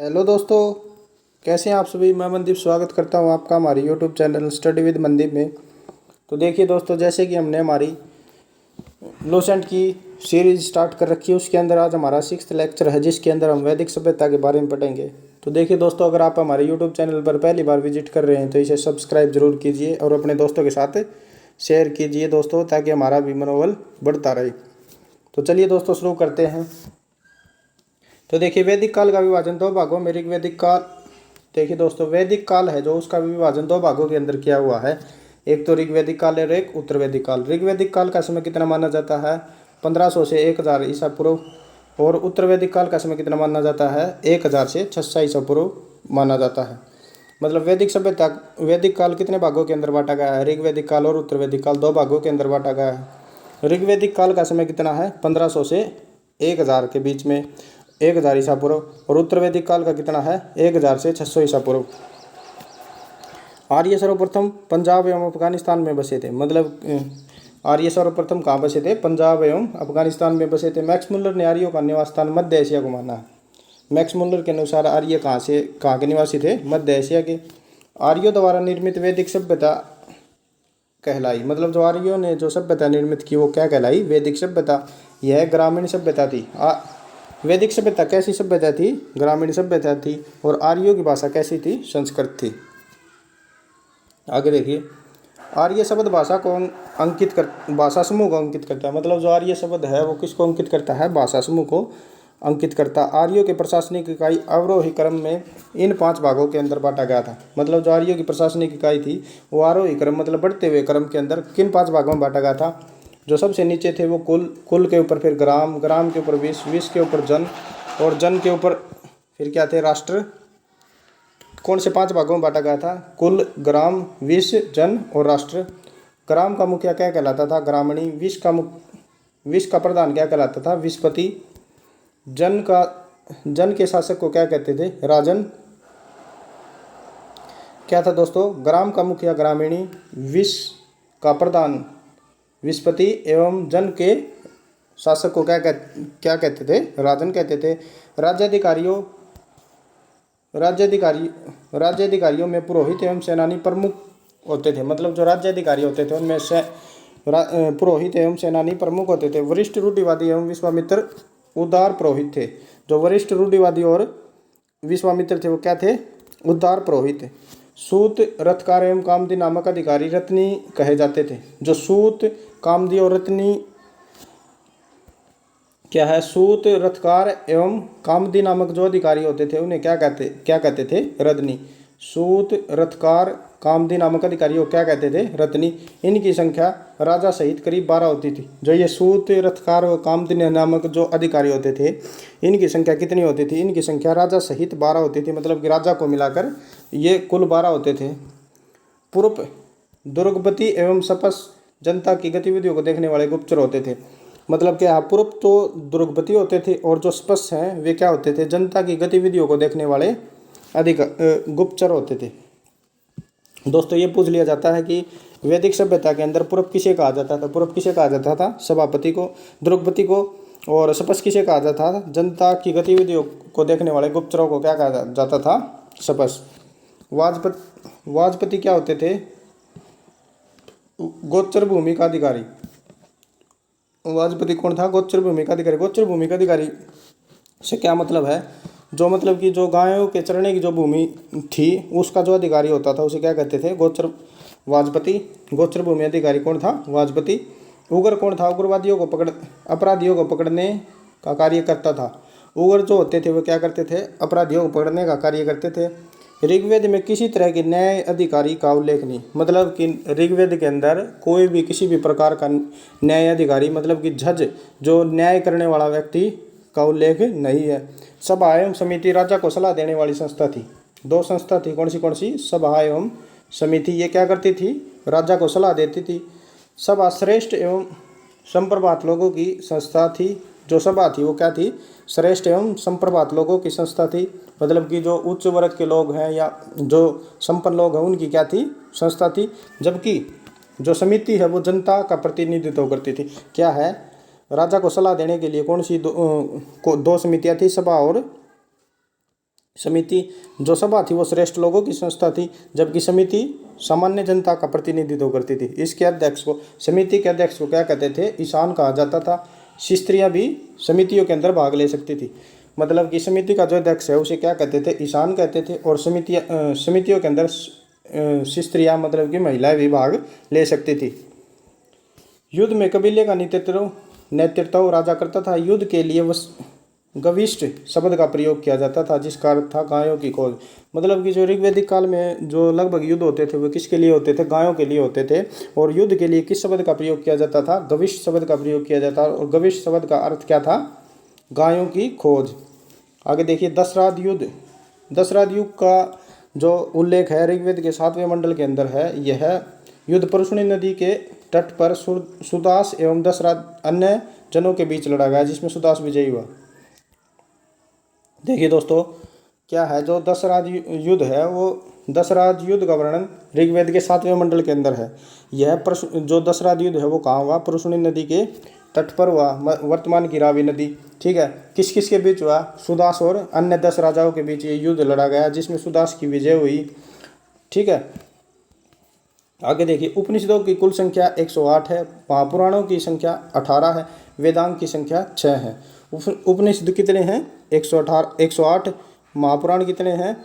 Hello दोस्तों, कैसे हैं आप सभी। मैं मनदीप स्वागत करता हूं आपका हमारे YouTube channel study with Mandeep में। तो देखिए दोस्तों, जैसे कि हमने हमारी लोसेंट की सीरीज स्टार्ट कर रखी है, उसके अंदर आज हमारा 6th लेक्चर है, जिसके अंदर हम वैदिक सभ्यता के बारे में पढ़ेंगे। तो देखिए दोस्तों, अगर आप हमारे यूट्यूब चैनल पर पहली बार विजिट कर रहे हैं तो इसे सब्सक्राइब जरूर कीजिए और अपने दोस्तों के साथ शेयर कीजिए दोस्तों, ताकि हमारा भी मनोबल बढ़ता रहे। तो चलिए दोस्तों, शुरू करते हैं। तो देखिए, वैदिक काल का विभाजन दो भागों में। ऋग्वैदिक काल, देखिए दोस्तों, वैदिक काल है जो उसका विभाजन दो भागों के अंदर किया हुआ है। एक तो ऋग्वैदिक काल और एक उत्तर वैदिक काल। ऋग्वैदिक काल का समय कितना माना जाता है? 1500 से 1000 ईसा पूर्व। और उत्तर वैदिक काल का समय कितना माना जाता है? 1000 से 600 ईसा पूर्व माना जाता है। मतलब वैदिक सभ्यता, वैदिक काल कितने भागों के अंदर बांटा गया है? ऋग्वैदिक काल और उत्तर वैदिक काल दो भागों के अंदर बांटा गया है। ऋग्वैदिक काल का समय कितना है? 1500 से 1000 के बीच में, 1000 ईसा पूर्व। और उत्तर वैदिक काल का कितना है? 1000 से 600 ईसा पूर्व। आर्य सर्वप्रथम पंजाब एवं अफगानिस्तान में बसे थे। मतलब आर्य सर्वप्रथम कहाँ बसे थे? पंजाब एवं अफगानिस्तान में बसे थे। मैक्स मुलर ने आर्यों का निवास स्थान मध्य एशिया को माना है। मैक्स मुलर के अनुसार आर्य कहाँ के निवासी थे? मध्य एशिया के। आर्यों द्वारा निर्मित वैदिक सभ्यता कहलाई। मतलब जो आर्यों ने जो सभ्यता निर्मित की वो क्या कहलाई? वैदिक सभ्यता। यह ग्रामीण सभ्यता थी। वैदिक सभ्यता कैसी सभ्यता थी? ग्रामीण सभ्यता थी। और आर्यों की भाषा कैसी थी? संस्कृत थी। आगे देखिए, आर्य शब्द भाषा को अंकित कर, भाषा समूह को अंकित करता है। मतलब जो आर्य शब्द है वो किसको अंकित करता है? भाषा समूह को अंकित करता। आर्यों के प्रशासनिक इकाई अवरोही क्रम में इन 5 भागों के अंदर बांटा गया था। मतलब जो आर्यों की प्रशासनिक इकाई थी वो आरोही क्रम, मतलब बढ़ते हुए क्रम के अंदर किन 5 भागों में बांटा गया था? जो सबसे नीचे थे वो कुल, कुल के ऊपर फिर ग्राम, ग्राम के ऊपर विश्व, विश्व के ऊपर जन, और जन के ऊपर फिर क्या थे? राष्ट्र। कौन से 5 भागों में बांटा गया था? कुल, ग्राम, विश्व, जन और राष्ट्र। ग्राम का मुखिया क्या कहलाता था? ग्रामणी। विश्व का प्रधान क्या कहलाता था? विश्वपति। जन के शासक को क्या कहते थे? राजन। क्या था दोस्तों? ग्राम का मुखिया ग्रामीणी, विश्व का प्रधान विश्वपति एवं जन के शासक को क्या कहते थे? राजन कहते थे। राज्याधिकारियों में पुरोहित एवं सेनानी प्रमुख होते थे। मतलब जो राज्याधिकारी होते थे उनमें से पुरोहित एवं सेनानी प्रमुख होते थे। वरिष्ठ रूढ़िवादी एवं विश्वामित्र उदार पुरोहित थे। जो वरिष्ठ रूढ़िवादी और विश्वामित्र थे वो क्या थे? उदार पुरोहित। सूत, रथकार एवं कामदी नामक अधिकारी रत्नी कहे जाते थे। जो सूत, कामदी और रत्नी क्या है? सूत, रथकार एवं कामदी नामक जो अधिकारी होते थे उन्हें क्या कहते थे? रत्नी। सूत, रथकार, कामदी नामक अधिकारी को क्या कहते थे? रत्नी। इनकी संख्या राजा सहित करीब 12 होती थी। जो ये सूत, रथकार और कामदी नामक जो अधिकारी होते थे इनकी संख्या कितनी होती थी? इनकी संख्या राजा सहित 12 होती थी। मतलब कि राजा को मिलाकर ये कुल 12 होते थे। पूर्व दुर्गपति एवं सपस जनता की गतिविधियों को देखने वाले गुप्तचर होते थे। मतलब कि पूर्व तो दुर्गपति होते थे और जो स्पष्ट हैं वे क्या होते थे? जनता की गतिविधियों को देखने वाले गुप्तचर होते थे। दोस्तों, ये पूछ लिया जाता है कि वैदिक सभ्यता के अंदर पूर्व किसे कहा जाता था? पूर्व किसे कहा जाता था? सभापति को, दुर्गपति को। और स्पष्ट किसे कहा जाता था? जनता की गतिविधियों को देखने वाले गुप्तचरों को क्या कहा जाता था? स्पष्ट। वाजपति क्या होते थे? गोचर भूमि का अधिकारी। वाजपति कौन था? गोचर भूमि का अधिकारी। गोचर भूमि का अधिकारी से क्या मतलब है? जो मतलब कि जो गायों के चरने की जो भूमि थी उसका जो अधिकारी होता था उसे क्या कहते थे? गोचर। वाजपति। गोचर भूमि अधिकारी कौन था? वाजपति। उगर कौन था? उग्रवादियों को अपराधियों को पकड़ने का कार्य करता था। उगर जो होते थे वो क्या करते थे? अपराधियों को पकड़ने का कार्य करते थे। ऋग्वेद में किसी तरह के न्याय अधिकारी का उल्लेख नहीं। मतलब कि ऋग्वेद के अंदर कोई भी किसी भी प्रकार का न्याय अधिकारी, मतलब कि जज, जो न्याय करने वाला व्यक्ति का उल्लेख नहीं है। सभा एवं समिति राजा को सलाह देने वाली संस्था थी। 2 संस्था थी। कौन सी? सभा एवं समिति। ये क्या करती थी? राजा को सलाह देती थी। सभा श्रेष्ठ एवं संप्रभात लोगों की संस्था थी। जो सभा थी वो क्या थी? श्रेष्ठ एवं संप्रभात लोगों की संस्था थी। मतलब कि जो उच्च वर्ग के लोग हैं या जो संपन्न लोग हैं उनकी क्या थी? संस्था थी। जबकि जो समिति है वो जनता का प्रतिनिधित्व करती थी। क्या है? राजा को सलाह देने के लिए कौन सी 2 समितियाँ थी? सभा और समिति जो सभा थी वो श्रेष्ठ लोगों की संस्था थी, जबकि समिति सामान्य जनता का प्रतिनिधित्व करती थी। इसके अध्यक्ष को, समिति के अध्यक्ष को क्या कहते थे, ईशान कहा जाता था। स्त्रियां भी समितियों के अंदर भाग ले सकती थी। मतलब कि समिति का जो अध्यक्ष है उसे क्या कहते थे, ईशान कहते थे। और समितियों के अंदर स्त्रियां मतलब कि महिलाएं भी भाग ले सकती थी। युद्ध में कबीले का नेतृत्व राजा करता था। युद्ध के लिए गविष्ट शब्द का प्रयोग किया जाता था, जिसका अर्थ था गायों की खोज। मतलब कि जो ऋग्वैदिक काल में जो लगभग युद्ध होते थे वो किसके लिए होते थे, गायों के लिए होते थे। और युद्ध के लिए किस शब्द का प्रयोग किया जाता था, गविष्ट शब्द का प्रयोग किया जाता था। और गविष्ट शब्द का अर्थ क्या था, गायों की खोज। आगे देखिए दशराध युद्ध। दशराध युग का जो उल्लेख है ऋग्वेद के 7वें मंडल के अंदर है। यह युद्ध परशुनी नदी के तट पर सुदास एवं दशराध अन्य जनों के बीच लड़ा गया, जिसमें सुदास विजयी हुआ। देखिए दोस्तों क्या है, जो दशराध युद्ध है वो दशराध युद्ध का वर्णन ऋग्वेद के 7वें मंडल के अंदर है। यह जो दशराध युद्ध है वो कहाँ हुआ, परशुनी नदी के तट पर हुआ, वर्तमान की रावी नदी। ठीक है, किस किस के बीच हुआ, सुदास और अन्य 10 राजाओं के बीच ये युद्ध लड़ा गया, जिसमें सुदास की विजय हुई। ठीक है, आगे देखिए उपनिषदों की कुल संख्या 108 है, महापुराणों की संख्या 18 है, वेदांग की संख्या 6 है। उपनिषद कितने हैं, 108। महापुराण कितने हैं,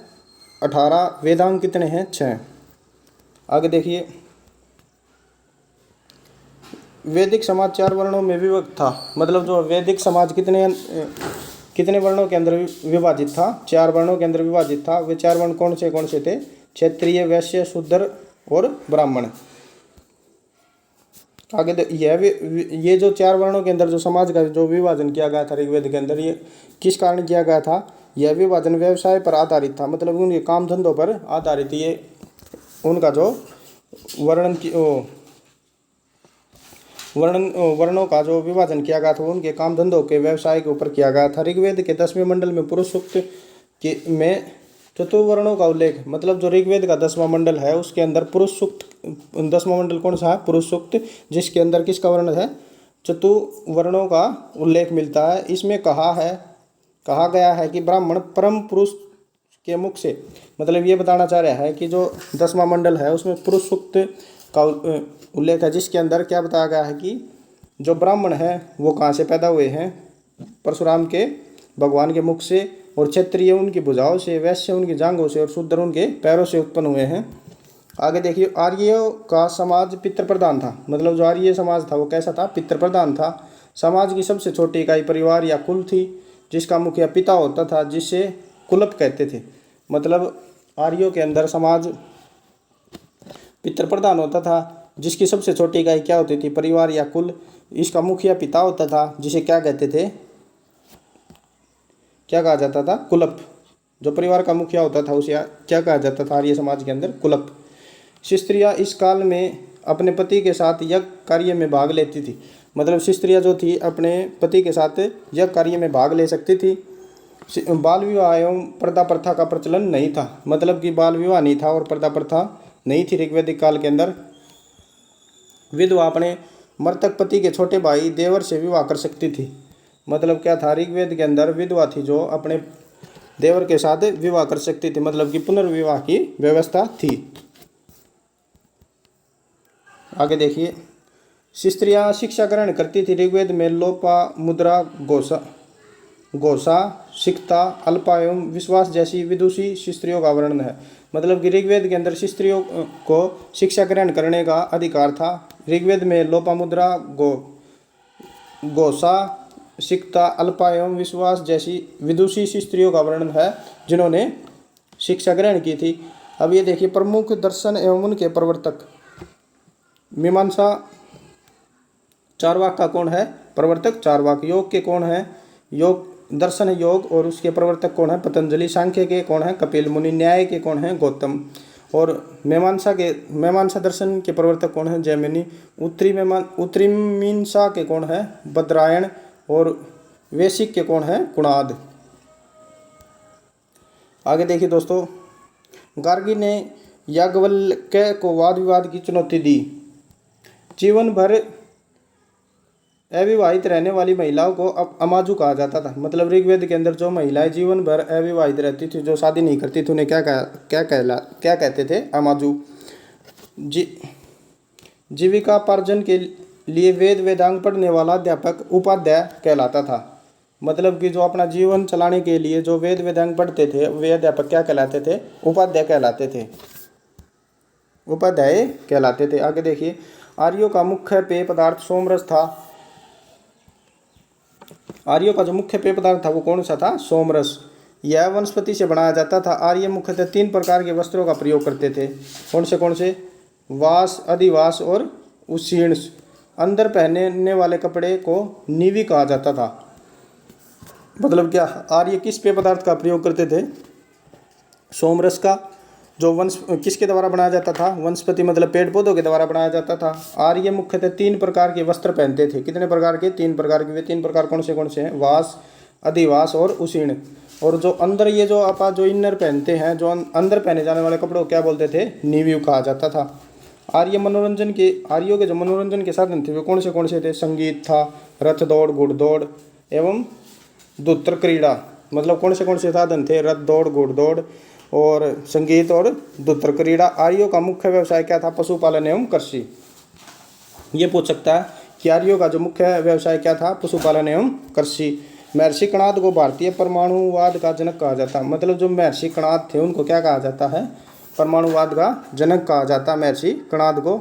18। वेदांग कितने हैं, 6। आगे देखिए वैदिक समाज 4 वर्णों में विभक्त था। मतलब जो वैदिक समाज कितने वर्णों के अंदर विभाजित था, 4 वर्णों के अंदर विभाजित था। वे 4 वर्ण कौन से थे, क्षत्रिय, वैश्य, शूद्र और ब्राह्मण। आगे ये जो 4 वर्णों के अंदर जो समाज का जो विभाजन किया गया था ऋग्वेद के अंदर, ये किस कारण किया गया था, यह विभाजन व्यवसाय पर आधारित था। मतलब उनके काम धंधों पर आधारित ये उनका जो वर्णों का जो विभाजन किया गया था उनके काम धंधों के व्यवसाय के ऊपर किया गया था। ऋग्वेद के 10वें मंडल में पुरुष सूक्त में चतुर्वर्णों का उल्लेख। मतलब जो ऋग्वेद का 10वां मंडल है उसके अंदर पुरुष सूक्त, 10वां मंडल कौन सा है, पुरुष सूक्त, जिसके अंदर किसका वर्ण है, चतुर्वर्णों का उल्लेख मिलता है। इसमें कहा गया है कि ब्राह्मण परम पुरुष के मुख से, मतलब ये बताना चाह रहा है कि जो 10वां मंडल है उसमें पुरुष सूक्त का उल्लेख है, जिसके अंदर क्या बताया गया है कि जो ब्राह्मण है वो कहाँ से पैदा हुए हैं, परशुराम के भगवान के मुख से, और क्षत्रिय उनकी भुजाओं से, वैश्य उनकी जांघों से, और शूद्र उनके पैरों से उत्पन्न हुए हैं। आगे देखिए आर्यों का समाज पितृ प्रधान था। मतलब जो आर्य समाज था वो कैसा था, पितृ प्रधान था। समाज की सबसे छोटी इकाई परिवार या कुल थी, जिसका मुखिया पिता होता था, जिसे कुलप कहते थे। मतलब आर्यों के अंदर समाज पितृ प्रधान होता था, जिसकी सबसे छोटी इकाई क्या होती थी, परिवार या कुल। इसका मुखिया पिता होता था, जिसे क्या कहते थे, क्या कहा जाता था, कुलप। जो परिवार का मुखिया होता था उसे क्या कहा जाता था आर्य समाज के अंदर, कुलप। स्त्रियां इस काल में अपने पति के साथ यज्ञ कार्य में भाग लेती थी। मतलब स्त्रियां जो थी अपने पति के साथ यज्ञ कार्य में भाग ले सकती थी। बाल विवाह एवं पर्दा प्रथा का प्रचलन नहीं था। मतलब कि बाल विवाह नहीं था और पर्दा प्रथा नहीं थी ऋग्वैदिक काल के अंदर। विधवा अपने मृतक पति के छोटे भाई देवर से विवाह कर सकती थी। मतलब क्या था, ऋग्वेद के अंदर विधवा थी जो अपने देवर के साथ विवाह कर सकती थी। मतलब कि पुनर्विवाह की व्यवस्था थी। आगे देखिए स्त्रियां शिक्षा ग्रहण करती थी। ऋग्वेद में लोपा, मुद्रा, घोषा, सिक्ता, अल्पा एवं विश्वास जैसी विदुषी स्त्रियों का वर्णन है। मतलब कि ऋग्वेद के अंदर स्त्रियों को शिक्षा ग्रहण करने का अधिकार था। ऋग्वेद में लोपा, मुद्रा, घोषा, सिक्ता, अल्पा एवं विश्वास जैसी विदुषी स्त्रियों का वर्णन है जिन्होंने शिक्षा ग्रहण की थी। अब ये देखिए प्रमुख दर्शन एवं उनके प्रवर्तक। मीमांसा चारवाक का कौन है, प्रवर्तक चारवाक। योग के कौन है, योग दर्शन योग, और उसके प्रवर्तक कौन है, पतंजलि। सांख्य के कौन है, कपिल मुनि। न्याय के कौन है, गौतम। और मीमांसा दर्शन के प्रवर्तक कौन है, जैमिनी। उत्तरी मीमांसा के कौन है, बद्रायण। और वैशिक के कौन है, कुणाद। आगे देखिए दोस्तों गार्गी ने याज्ञवल्क्य को वाद विवाद की चुनौती दी। जीवन भर अविवाहित रहने वाली महिलाओं को अब अमाजू कहा जाता था। मतलब ऋग्वेद के अंदर जो महिलाएं जीवन भर अविवाहित रहती थी, जो शादी नहीं करती थी, उन्हें क्या कहते थे? अमाजू। जी जीविकापार्जन के लिए वेद वेदांग पढ़ने वाला अध्यापक उपाध्याय कहलाता था। मतलब कि जो अपना जीवन चलाने के लिए जो वेद वेदांग पढ़ते थे वे अध्यापक क्या कहलाते थे? उपाध्याय कहलाते थे। उपाध्याय कहलाते थे। आगे देखिए, आर्यों का मुख्य पेय पदार्थ सोमरस था। आर्यों का जो मुख्य पेय पदार्थ था वो कौन सा था? सोमरस। यह वनस्पति से बनाया जाता था। आर्य मुख्यतः 3 प्रकार के वस्त्रों का प्रयोग करते थे। कौन से? वास, अधिवास और उष्णीष। अंदर पहनने वाले कपड़े को नीवी कहा जाता था। मतलब क्या, आर्य किस पेय पदार्थ का प्रयोग करते थे? सोमरस का, जो वंश किसके द्वारा बनाया जाता था? वनस्पति मतलब पेड़ पौधों के द्वारा बनाया जाता था। आर्य मुख्यतः 3 प्रकार के वस्त्र पहनते थे। कितने प्रकार के? 3 प्रकार के। वे 3 प्रकार कौन से हैं? वास, अधिवास और उष्ण। और जो अंदर ये जो आप जो इनर पहनते हैं, जो अंदर पहने जाने वाले कपड़ों को क्या बोलते थे? नीवी कहा जाता था। आर्यों के जो मनोरंजन के साधन थे वे कौन से थे? संगीत था, रथ दौड़, घुड़दौड़ एवं दूत्र क्रीड़ा। मतलब कौन से साधन थे? रथ दौड़, घुड़दौड़ और संगीत और दूत्र क्रीड़ा। आर्यों का मुख्य व्यवसाय क्या था? पशुपालन एवं कृषि। ये पूछ सकता है कि आर्यों का जो मुख्य व्यवसाय क्या था? पशुपालन एवं कृषि। महर्षि कणाद को भारतीय परमाणुवाद का जनक कहा जाता है। मतलब जो महर्षि कणाद थे उनको क्या कहा जाता है? परमाणुवाद का जनक कहा जाता है महर्षि कणाद को।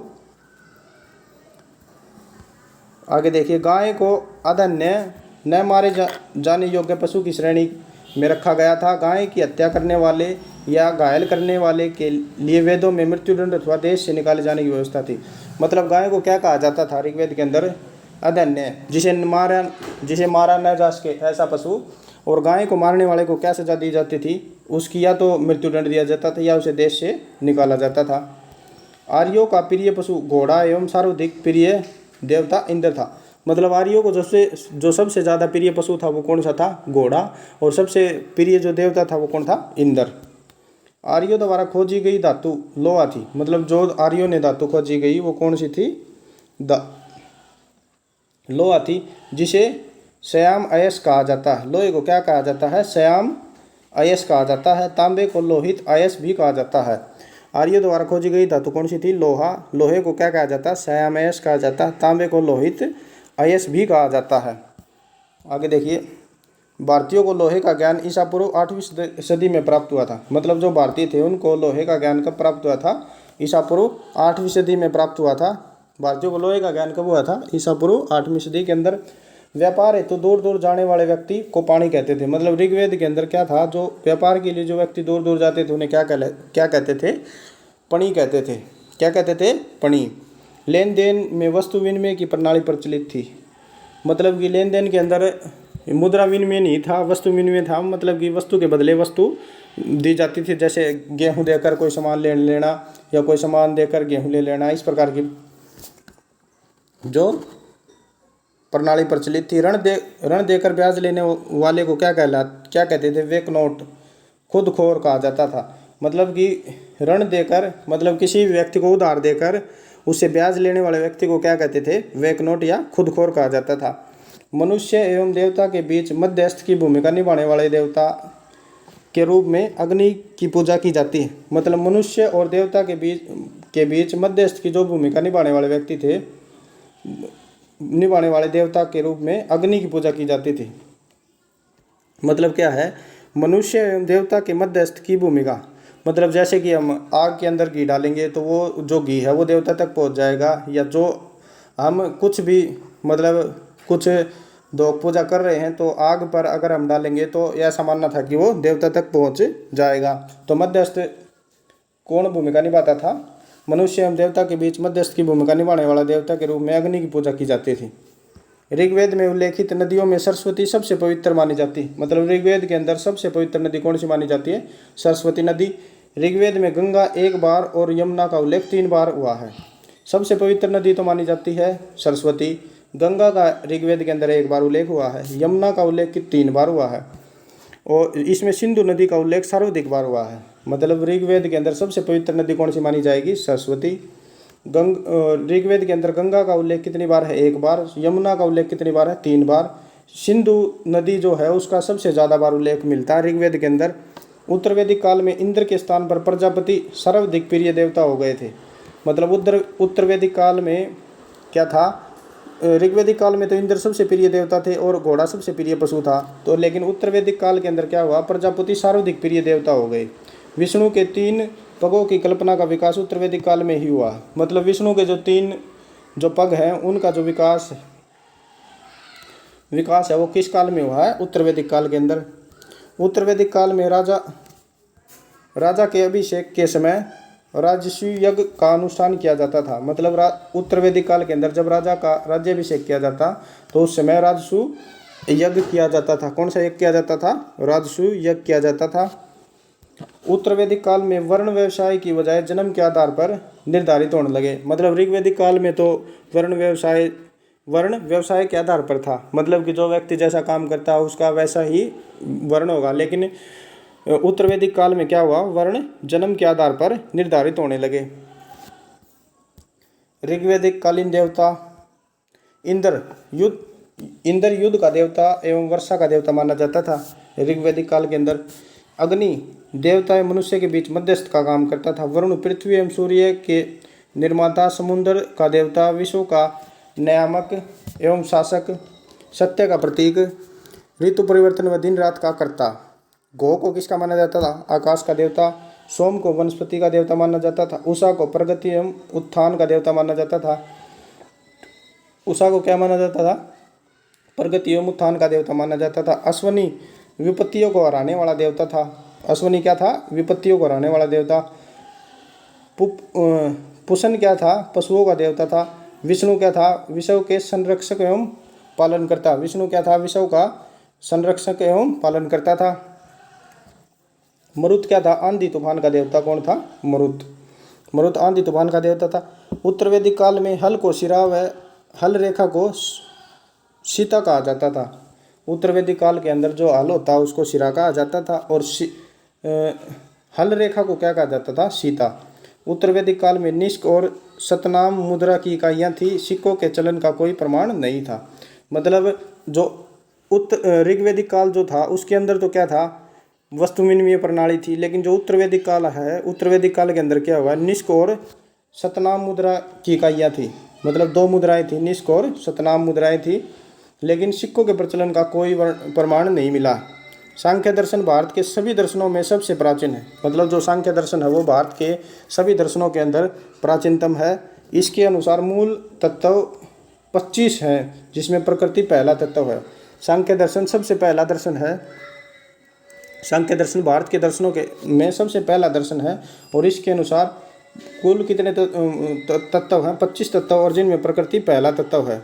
आगे देखिए, गाय को अधन्य न मारे जाने योग्य पशु की श्रेणी में रखा गया था। गाय की हत्या करने वाले या घायल करने वाले के लिए वेदों में मृत्युदंड अथवा देश से निकाले जाने की व्यवस्था थी। मतलब गाय को क्या कहा जाता था ऋग्वेद के अंदर? अधन्य, जिसे मारा न जा सके ऐसा पशु। और गाय को मारने वाले को क्या सजा दी जाती थी? उसकी या तो मृत्युदंड दिया जाता था या उसे देश से निकाला जाता था। आर्यों का प्रिय पशु घोड़ा एवं सर्वाधिक प्रिय देवता इंद्र था। मतलब आर्यों को जो सबसे ज़्यादा प्रिय पशु था वो कौन सा था? घोड़ा। और सबसे प्रिय जो देवता था वो कौन था? इंद्र। आर्यों द्वारा खोजी गई धातु लोहा थी। मतलब जो आर्यों ने धातु खोजी गई वो कौन सी थी? लोहा थी, जिसे श्याम अयस कहा जाता है। लोहे को क्या कहा जाता है? श्याम अयस कहा जाता है। तांबे को लोहित अयस भी कहा जाता है। आर्यों द्वारा खोजी गई धातु कौन सी थी? लोहा। लोहे को क्या कहा जाता है? श्याम अयस कहा जाता है। तांबे को लोहित अयस भी कहा जाता है। आगे देखिए, भारतीयों को लोहे का ज्ञान ईसा पूर्व 8वीं सदी में प्राप्त हुआ था। मतलब जो भारतीय थे उनको लोहे का ज्ञान कब प्राप्त हुआ था? ईसा पूर्व 8वीं सदी में प्राप्त हुआ था। भारतीयों को लोहे का ज्ञान कब हुआ था? ईसा पूर्व 8वीं सदी के अंदर। व्यापार हेतु दूर दूर जाने वाले व्यक्ति को पाणी कहते थे। मतलब ऋग्वेद के अंदर क्या था? जो व्यापार के लिए जो व्यक्ति दूर दूर जाते थे उन्हें क्या कहते थे? पणी कहते थे। क्या कहते थे? पणी। लेन देन में वस्तु विनिमय की प्रणाली प्रचलित थी। मतलब कि लेन देन के अंदर मुद्रा विनिमय नहीं था, वस्तु विनिमय था। मतलब कि वस्तु के बदले वस्तु दी जाती थी। जैसे गेहूं देकर कोई सामान ले लेना या कोई सामान देकर गेहूं ले लेना, इस प्रकार की जो प्रणाली प्रचलित थी। ऋण देकर ब्याज लेने वाले को क्या कहते थे? वेक नोट, खुदखोर कहा जाता था। मतलब कि ऋण देकर, मतलब किसी व्यक्ति को उधार देकर उससे ब्याज लेने वाले व्यक्ति को क्या कहते थे? वेक नोट या खुदखोर कहा जाता था। मनुष्य एवं देवता के बीच मध्यस्थ की भूमिका निभाने वाले देवता के रूप में अग्नि की पूजा की जाती है। मतलब मनुष्य और देवता के बीच मध्यस्थ की जो भूमिका निभाने वाले व्यक्ति थे, निभाने वाले देवता के रूप में अग्नि की पूजा की जाती थी। मतलब क्या है? मनुष्य एवं देवता के मध्यस्थ की भूमिका। मतलब जैसे कि हम आग के अंदर घी डालेंगे तो वो जो घी है वो देवता तक पहुंच जाएगा, या जो हम कुछ भी मतलब कुछ दोग पूजा कर रहे हैं तो आग पर अगर हम डालेंगे तो ऐसा मानना था कि वो देवता तक पहुंच जाएगा। तो मध्यस्थ कौन भूमिका निभाता था? मनुष्य एवं देवता के बीच मध्यस्थ की भूमिका निभाने वाला देवता के रूप में अग्नि की पूजा की जाती थी। ऋग्वेद में उल्लेखित नदियों में सरस्वती सबसे पवित्र मानी जाती है। मतलब ऋग्वेद के अंदर सबसे पवित्र नदी कौन सी मानी जाती है? सरस्वती नदी। ऋग्वेद में गंगा 1 बार और यमुना का उल्लेख 3 बार हुआ है। सबसे पवित्र नदी तो मानी जाती है सरस्वती। गंगा का ऋग्वेद के अंदर 1 बार उल्लेख हुआ है। यमुना का उल्लेख 3 बार हुआ है। और इसमें सिंधु नदी का उल्लेख सर्वाधिक बार हुआ है। मतलब ऋग्वेद के अंदर सबसे पवित्र नदी कौन सी मानी जाएगी? सरस्वती। ऋग्वेद के अंदर गंगा का उल्लेख कितनी बार है? 1 बार। यमुना का उल्लेख कितनी बार है? 3 बार। सिंधु नदी जो है उसका सबसे ज़्यादा बार उल्लेख मिलता है ऋग्वेद के अंदर। उत्तर वैदिक काल में इंद्र के स्थान पर प्रजापति सर्वाधिक प्रिय देवता हो गए थे। मतलब उत्तर वैदिक काल में क्या था? ऋग्वेदिक काल में तो इंद्र सबसे प्रिय देवता थे और घोड़ा सबसे प्रिय पशु था। तो लेकिन उत्तर वैदिक काल के अंदर क्या हुआ? प्रजापति सर्वाधिक प्रिय देवता हो गए। विष्णु के 3 पगों की कल्पना का विकास उत्तर वैदिक काल में ही हुआ। मतलब विष्णु के जो 3 जो पग हैं उनका जो विकास है वो किस काल में हुआ है? उत्तर वैदिक काल के अंदर। उत्तर वैदिक काल में राजा के अभिषेक के समय राजसूय यज्ञ का अनुष्ठान किया जाता था। मतलब उत्तर वैदिक काल के अंदर जब राजा का राज्याभिषेक किया जाता तो उस समय राजसूय यज्ञ किया जाता था। कौन सा यज्ञ किया जाता था? राजसूय यज्ञ किया जाता था। उत्तर वैदिक काल में वर्ण व्यवसाय की बजाय जन्म के आधार पर निर्धारित होने लगे। मतलब ऋग्वैदिक काल में तो वर्ण व्यवसाय के आधार पर था। मतलब कि जो व्यक्ति जैसा काम करता है उसका वैसा ही वर्ण होगा। लेकिन उत्तर वैदिक काल में क्या हुआ? वर्ण जन्म के आधार पर निर्धारित होने लगे। ऋग्वैदिक कालीन देवता इंद्र युद्ध का देवता एवं वर्षा का देवता माना जाता था। ऋग्वैदिक काल के अंदर अग्नि देवता एवं मनुष्य के बीच मध्यस्थ का काम करता था। वरुण पृथ्वी एवं सूर्य के निर्माता, समुद्र का देवता, विश्व का नियामक एवं शासक, सत्य का प्रतीक, ऋतु परिवर्तन व दिन रात का कर्ता। गौ को किसका माना जाता था? आकाश का देवता। सोम को वनस्पति का देवता माना जाता था। उषा को प्रगति एवं उत्थान का देवता माना जाता था। उषा को क्या माना जाता था? प्रगति एवं उत्थान का देवता माना जाता था। अश्वनी विपत्तियों को हराने वाला देवता था। अश्वनी क्या था? विपत्तियों को हराने वाला देवता। पुष्ण क्या था? पशुओं का देवता था। विष्णु क्या था? विश्व के संरक्षक एवं पालनकर्ता। विष्णु क्या था? विश्व का संरक्षक एवं पालनकर्ता था। मरुत क्या था? आंधी तूफान का देवता। कौन था? मरुत आंधी तूफान का देवता था। उत्तर वैदिक काल में हल को शिरा व हल रेखा को सीता कहा जाता था। उत्तर वैदिक काल के अंदर जो हल होता उसको शिरा कहा जाता था और हल रेखा को क्या कहा जाता था? सीता। उत्तर वैदिक काल में निष्क और शतनाम मुद्रा की इकाइयाँ थी। सिक्कों के चलन का कोई प्रमाण नहीं था। मतलब जो ऋग्वैदिक काल जो था उसके अंदर तो क्या था? वस्तु विनिमय प्रणाली थी। लेकिन जो उत्तर वैदिक काल है, उत्तर वैदिक काल के अंदर क्या हुआ? निष्क और शतनाम मुद्रा की इकाइयाँ थी। मतलब 2 मुद्राएं थी, निष्क और शतनाम मुद्राएं थी। लेकिन सिक्कों के प्रचलन का कोई प्रमाण नहीं मिला। सांख्य दर्शन भारत के सभी दर्शनों में सबसे प्राचीन है। मतलब जो सांख्य दर्शन है वो भारत के सभी दर्शनों के अंदर प्राचीनतम है। इसके अनुसार मूल तत्व 25 हैं, जिसमें प्रकृति पहला तत्व है। सांख्य दर्शन सबसे पहला दर्शन है। सांख्य दर्शन भारत के दर्शनों के में सबसे पहला दर्शन है और इसके अनुसार कुल कितने तत्व हैं? 25 तत्व, और जिनमें प्रकृति पहला तत्व है।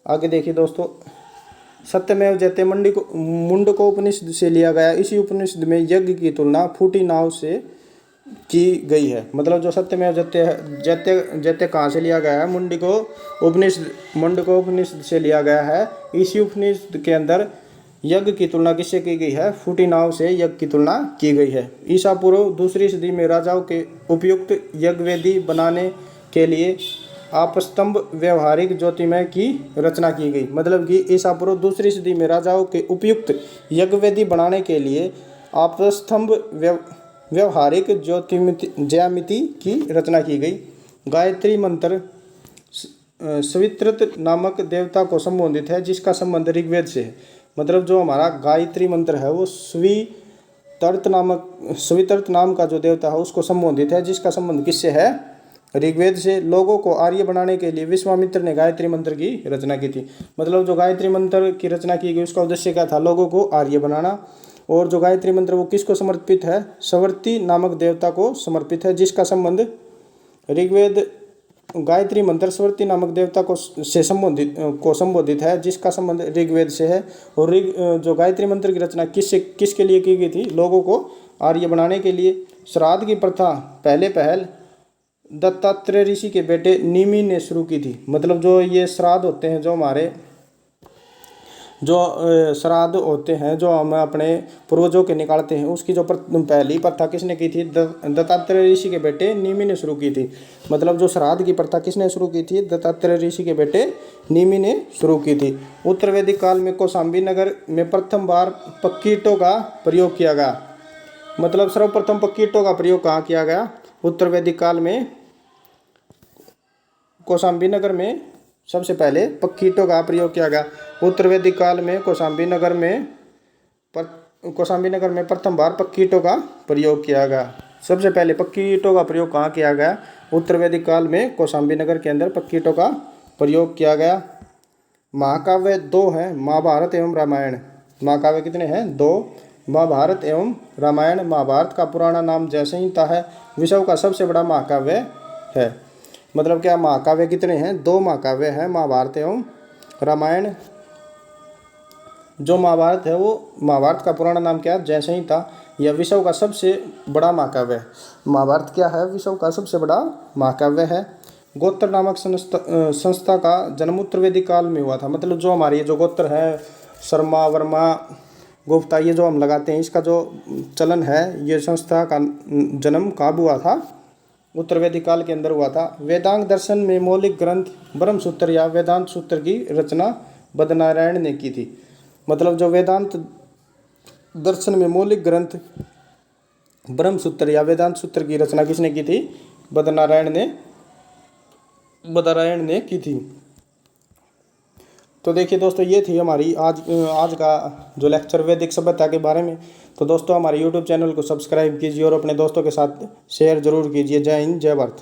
आगे देखिए दोस्तों, सत्यमेव जयते मुंडको उपनिषद से लिया गया। इसी उपनिषद में यज्ञ की तुलना फूटी नाव से की गई है। मतलब जो सत्यमेव जयते कहाँ से लिया गया है? मुंडको उपनिषद से लिया गया है। इसी उपनिषद के अंदर यज्ञ की तुलना किससे की गई है? फूटी नाव से यज्ञ की तुलना की गई है। ईसा पूर्व 2री सदी में राजाओं के उपयुक्त यज्ञवेदी बनाने के लिए आपस्तंभ व्यवहारिक ज्योतिमय की रचना की गई। मतलब कि ईसा पूर्व 2री सदी में राजाओं के उपयुक्त यज्ञवेदी बनाने के लिए आपस्तंभ व्यवहारिक ज्यामिति की रचना की गई। गायत्री मंत्र सवितृत नामक देवता को संबोधित है, जिसका संबंध ऋग्वेद से है। मतलब जो हमारा गायत्री मंत्र है वो सवितृत नाम का जो देवता है उसको संबोधित है, जिसका संबंध किससे है? ऋग्वेद से। लोगों को आर्य बनाने के लिए विश्वामित्र ने गायत्री मंत्र की रचना की थी। मतलब जो गायत्री मंत्र की रचना की गई उसका उद्देश्य क्या था? लोगों को आर्य बनाना। और जो गायत्री मंत्र वो किसको समर्पित है? सवर्ती नामक देवता को समर्पित है, जिसका संबंध ऋग्वेद। गायत्री मंत्र सवर्ती नामक देवता को संबोधित है, जिसका संबंध ऋग्वेद से है। और जो गायत्री मंत्र की रचना किसके लिए की गई थी? लोगों को आर्य बनाने के लिए। श्राद्ध की प्रथा पहल दत्तात्रेय ऋषि के बेटे निमि ने शुरू की थी। मतलब जो ये श्राद्ध होते हैं, जो हमारे जो श्राद्ध होते हैं जो हम अपने पूर्वजों के निकालते हैं, उसकी जो पहली प्रथा किसने की थी? दत्तात्रेय ऋषि के बेटे निमि ने शुरू की थी। मतलब जो श्राद्ध की प्रथा किसने शुरू की थी? दत्तात्रेय ऋषि के बेटे निमि ने शुरू की थी। उत्तर वैदिक काल में कौशाम्बी नगर में प्रथम बार पक्की ईंटों का प्रयोग किया गया। मतलब सर्वप्रथम पक्की ईंटों का प्रयोग कहाँ किया गया? उत्तर वैदिक काल में कौशाम्बी नगर में सबसे पहले पक्की ईंटों का प्रयोग किया गया। उत्तर वैदिक काल में कौशाम्बी नगर में प्रथम बार पक्की ईंटों का प्रयोग किया गया। सबसे पहले पक्की ईंटों का प्रयोग कहाँ किया गया? उत्तर वैदिक काल में कौशाम्बी नगर के अंदर पक्की ईंटों का प्रयोग किया गया। महाकाव्य 2 हैं, महाभारत एवं रामायण। महाकाव्य कितने हैं? 2, महाभारत एवं रामायण। महाभारत का पुराना नाम जयसंहिता है, विश्व का सबसे बड़ा महाकाव्य है। मतलब क्या महाकाव्य कितने हैं? 2 महाकाव्य हैं, महाभारत एवं रामायण। जो महाभारत है वो, महाभारत का पुराना नाम क्या है? जयसंहिता। यह विश्व का सबसे बड़ा महाकाव्य है। महाभारत क्या है? विश्व का सबसे बड़ा महाकाव्य है। गोत्र नामक संस्था का जन्म उत्तर वैदिक काल में हुआ था। मतलब जो हमारी जो गोत्र है, शर्मा, वर्मा, गुप्ता, ये जो हम लगाते हैं, इसका जो चलन है, ये संस्था का जन्म कब हुआ था? उत्तर वैदिक काल के अंदर हुआ था। वेदांग दर्शन में मौलिक ग्रंथ ब्रह्म सूत्र या वेदांत सूत्र की रचना बदनारायण ने की थी। मतलब जो वेदांत दर्शन में मौलिक ग्रंथ ब्रह्म सूत्र या वेदांत सूत्र की रचना किसने की थी? बदनारायण ने की थी। तो देखिए दोस्तों, ये थी हमारी आज का जो लेक्चर वैदिक सभ्यता के बारे में। तो दोस्तों, हमारे यूट्यूब चैनल को सब्सक्राइब कीजिए और अपने दोस्तों के साथ शेयर जरूर कीजिए। जय हिंद, जय भारत।